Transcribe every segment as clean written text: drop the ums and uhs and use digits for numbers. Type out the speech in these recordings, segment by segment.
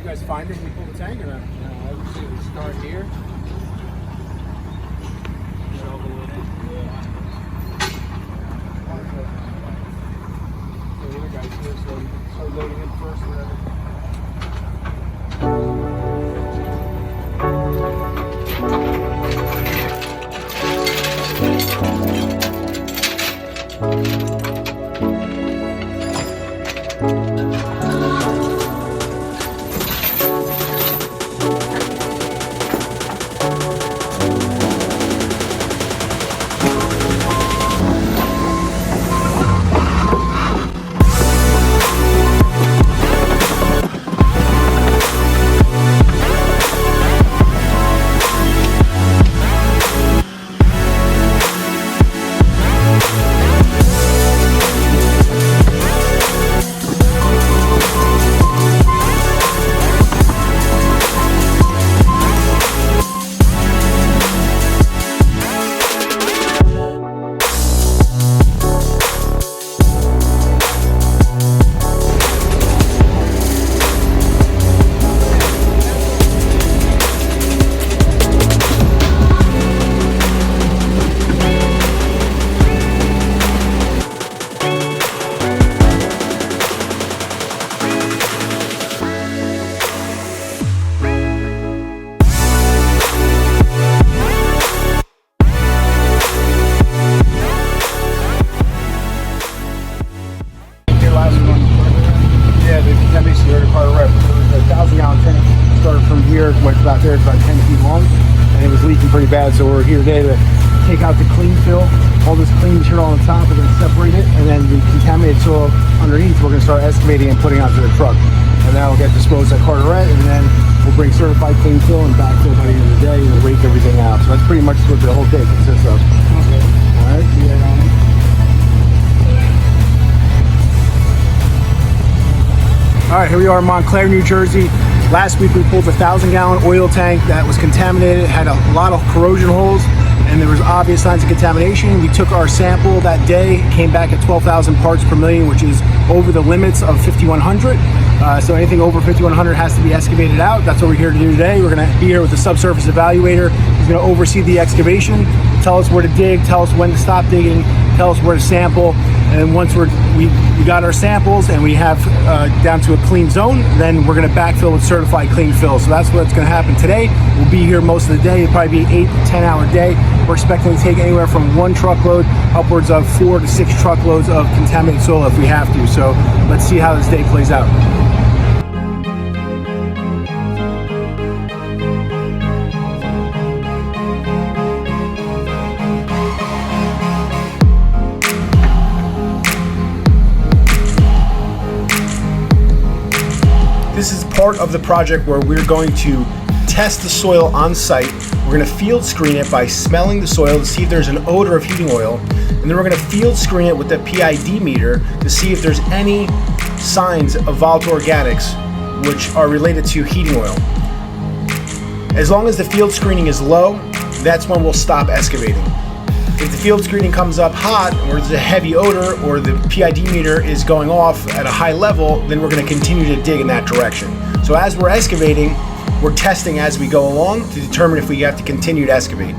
guys find it when you pull the tank or not? I would say we start here. Shovel it in. So the other guys here, so you can start loading in first or whatever. Went about there, it's about 10 feet long, and it was leaking pretty bad. So we're here today to take out the clean fill, all this clean material on the top. We're going to separate it, and then the contaminated soil underneath, we're going to start excavating and putting onto the truck. And then we'll get disposed at Carteret, and then we'll bring certified clean fill and backfill by the end of the day and rake everything out. So that's pretty much what the whole day consists of. Okay. All right, see that on it. All right, here we are in Montclair, New Jersey. Last week we pulled a 1,000-gallon oil tank that was contaminated. It had a lot of corrosion holes, and there was obvious signs of contamination. We took our sample that day, came back at 12,000 parts per million, which is over the limits of 5,100. So anything over 5,100 has to be excavated out. That's what we're here to do today. We're going to be here with the subsurface evaluator. He's going to oversee the excavation, tell us where to dig, tell us when to stop digging, tell us where to sample. And then once we got our samples and we have down to a clean zone, then we're going to backfill with certified clean fill. So that's what's going to happen today. We'll be here most of the day. It'll probably be an 8 to 10 hour day. We're expecting to take anywhere from 1 truckload upwards of 4 to 6 truckloads of contaminated soil if we have to. So let's see how this day plays out. This is part of the project where we're going to test the soil on site. We're going to field screen it by smelling the soil to see if there's an odor of heating oil. And then we're going to field screen it with the PID meter to see if there's any signs of volatile organics which are related to heating oil. As long as the field screening is low, that's when we'll stop excavating. If the field screening comes up hot, or there's a heavy odor, or the PID meter is going off at a high level, then we're going to continue to dig in that direction. So as we're excavating, we're testing as we go along to determine if we have to continue to excavate.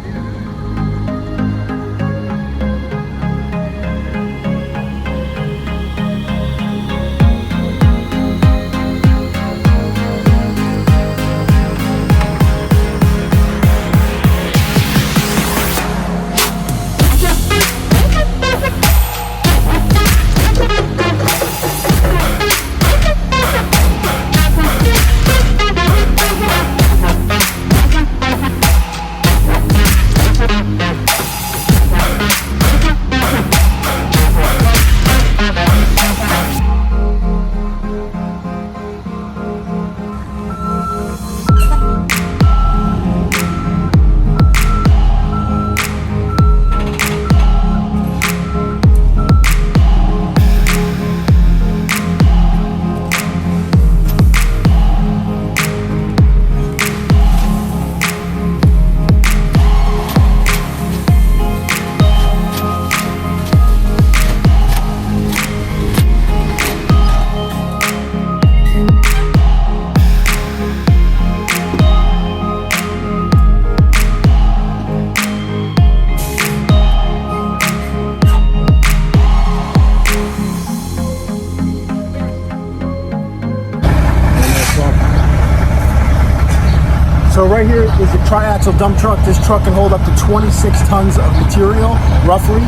So right here is a triaxle dump truck. This truck can hold up to 26 tons of material, roughly,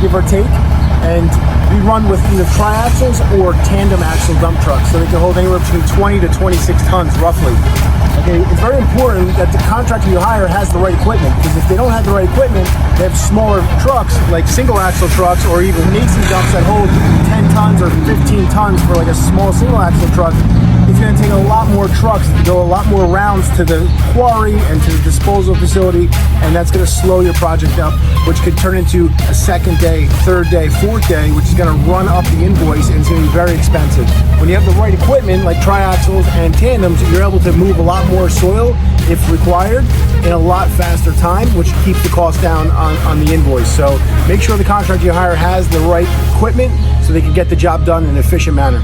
give or take. And we run with either triaxles or tandem axle dump trucks. So they can hold anywhere between 20 to 26 tons, roughly. Okay, it's very important that the contractor you hire has the right equipment, because if they don't have the right equipment, they have smaller trucks, like single axle trucks, or even Mason dumps that hold 10 tons or 15 tons for like a small single axle truck. It's going to take a lot more trucks to go a lot more rounds to the quarry and to the disposal facility, and that's going to slow your project up, which could turn into a second day, third day, fourth day, which is going to run up the invoice, and it's going to be very expensive. When you have the right equipment, like triaxles and tandems, you're able to move a lot more soil, if required, in a lot faster time, which keeps the cost down on the invoice. So make sure the contractor you hire has the right equipment so they can get the job done in an efficient manner.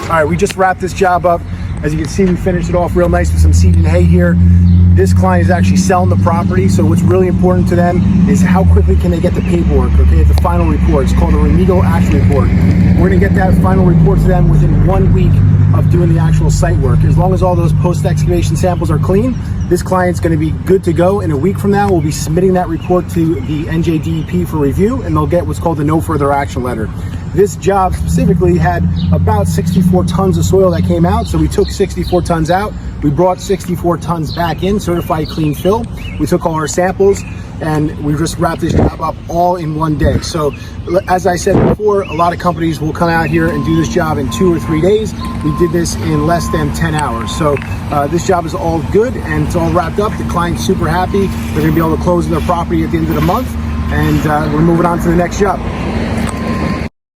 All right, we just wrapped this job up. As you can see, we finished it off real nice with some seed and hay here. This client is actually selling the property, so what's really important to them is how quickly can they get the paperwork, okay, the final report. It's called a remedial action report. We're gonna get that final report to them within 1 week of doing the actual site work. As long as all those post-excavation samples are clean, this client's gonna be good to go. In a week from now, we'll be submitting that report to the NJDEP for review, and they'll get what's called a no further action letter. This job specifically had about 64 tons of soil that came out, so we took 64 tons out. We brought 64 tons back in, certified clean fill. We took all our samples, and we just wrapped this job up all in 1 day. So as I said before, a lot of companies will come out here and do this job in 2 or 3 days. We did this in less than 10 hours. So this job is all good and it's all wrapped up. The client's super happy. They're gonna be able to close their property at the end of the month, and we're moving on to the next job.